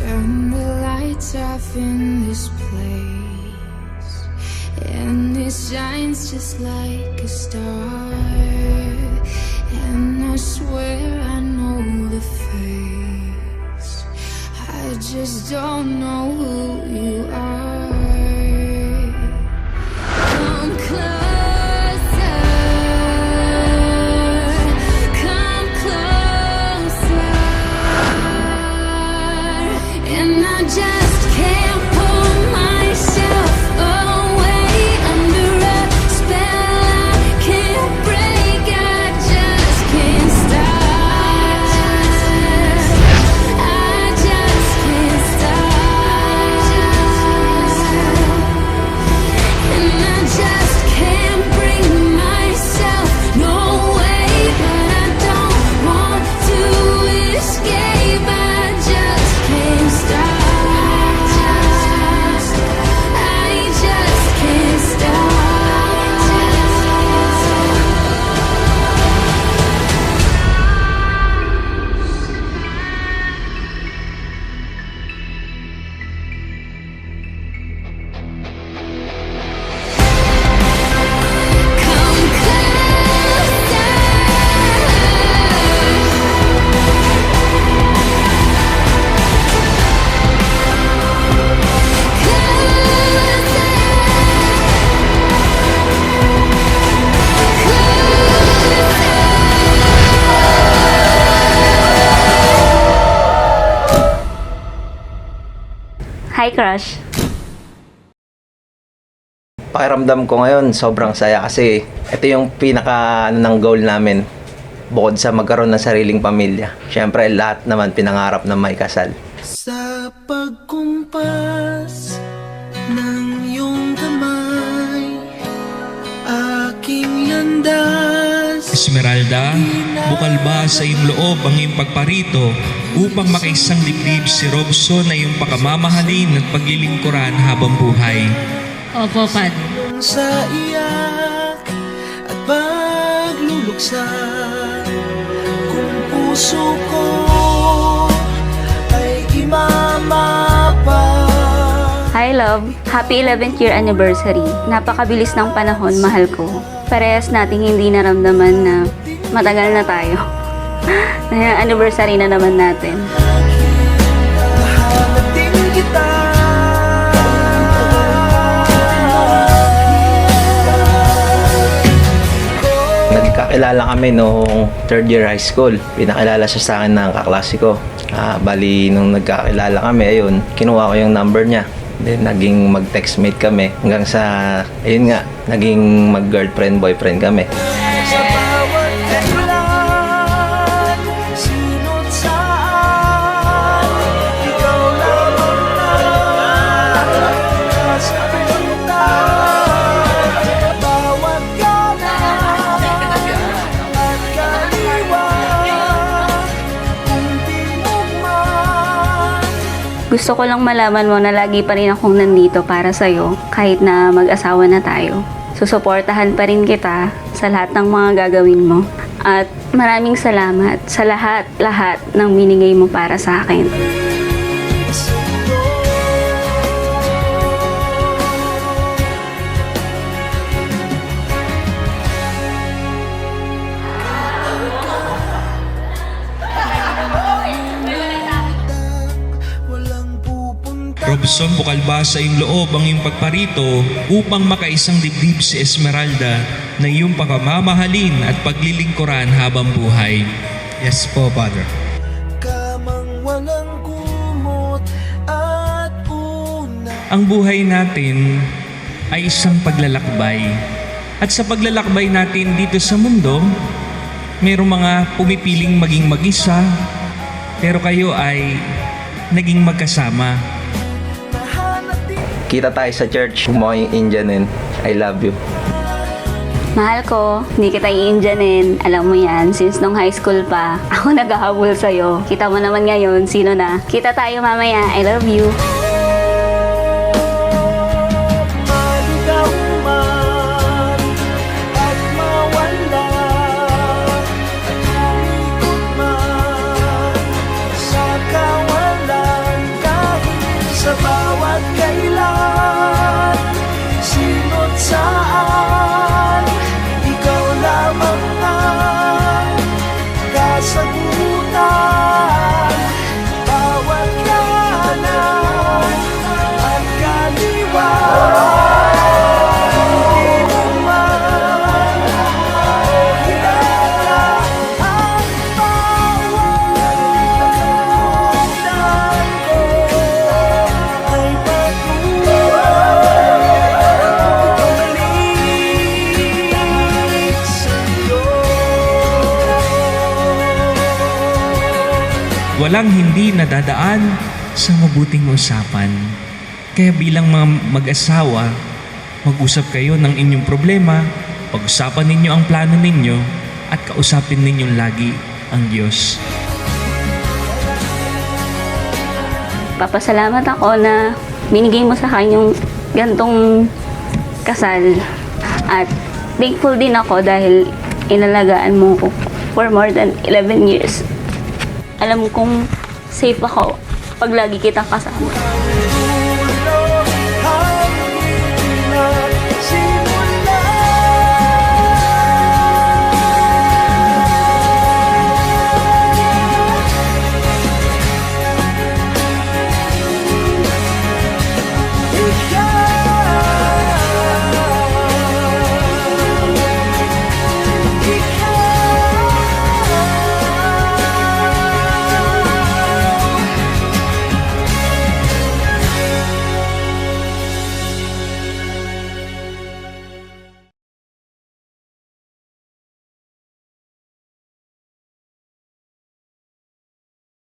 Turn the lights off in this place, and it shines just like a star. And I swear I know the face, I just don't know who you are. Come closer, come closer, and I just can't pull myself away under a spell I can't break. I just can't stop. I just can't stop. And I just can't bring myself no way, but I don't want to escape. I just can't stop. I just can't stop. Come Hi, crush. Pakiramdam ko ngayon, sobrang saya kasi ito yung pinaka ng goal namin. Bukod sa magkaroon ng sariling pamilya. Siyempre, lahat naman pinangarap na may kasal. Sa pagkumpas ng iyong kamay, aking landas. Esmeralda, bukal ba sa iyong loob ang iyong pagparito upang makaisang dibdib si Robson na iyong pakamamahalin at paglilingkuran habang buhay? Opo, Padre. Sa iyak at pagluluksa, kung puso ko ay imamapa. Hi, love. Happy 11th year anniversary. Napakabilis ng panahon, mahal ko. Parehas nating hindi naramdaman na matagal na tayo. Anniversary na naman natin. Hahanating kita. Nagkakilala kami noong third year high school. Pinakilala siya sa akin ng kaklase ko. Bali, nung nagkakilala kami, ayun, kinuha ko yung number niya. Then, naging mag-textmate kami hanggang sa, ayun nga, naging mag-girlfriend, boyfriend kami. Sa bawat kailan, sino't saan, ikaw lamang na sa pinuntan. Bawat kanan at kaliwa, kung di mo man. Gusto ko lang malaman mo na lagi pa rin akong nandito para sa'yo kahit na mag-asawa na tayo. Susuportahan pa rin kita sa lahat ng mga gagawin mo. At maraming salamat sa lahat ng binigay mo para sa akin. Walang pupunta. Robson, bukal ba sa iyong loob ang iyong pagparito upang makaisang dibdib si Esmeralda na iyong pakamamahalin at paglilingkuran habang buhay? Yes po, Father. Kamang walang kumot at una. Ang buhay natin ay isang paglalakbay. At sa paglalakbay natin dito sa mundo, mayroong mga pumipiling maging mag-isa, pero kayo ay naging magkasama. Kita tayo sa church, kumuha yung Indianin. I love you. Mahal ko, hindi kita i-Indianin. Alam mo yan, since nung high school pa, ako naghahabol sa'yo. Kita mo naman ngayon, sino na? Kita tayo mamaya. I love you. Maligaw man at mawala, at umikot man sa kawalan ka. sa bawat kailan, sino't saan, ikaw lamang ang kasagutan. Bawat kanan at kaliwa, hindi mo man kilala ang bawat daan ko ay patuloy sa'yo. Walang hindi nadadaan sa mabuting usapan. Kaya bilang mga mag-asawa, mag-usap kayo ng inyong problema, pag-usapan ninyo ang plano ninyo, at kausapin ninyo lagi ang Diyos. Papasalamat ako na binigay mo sa akin yung gantong kasal. At thankful din ako dahil inalagaan mo ko for more than 11 years. Alam kong safe ako pag lagi kitang kasama.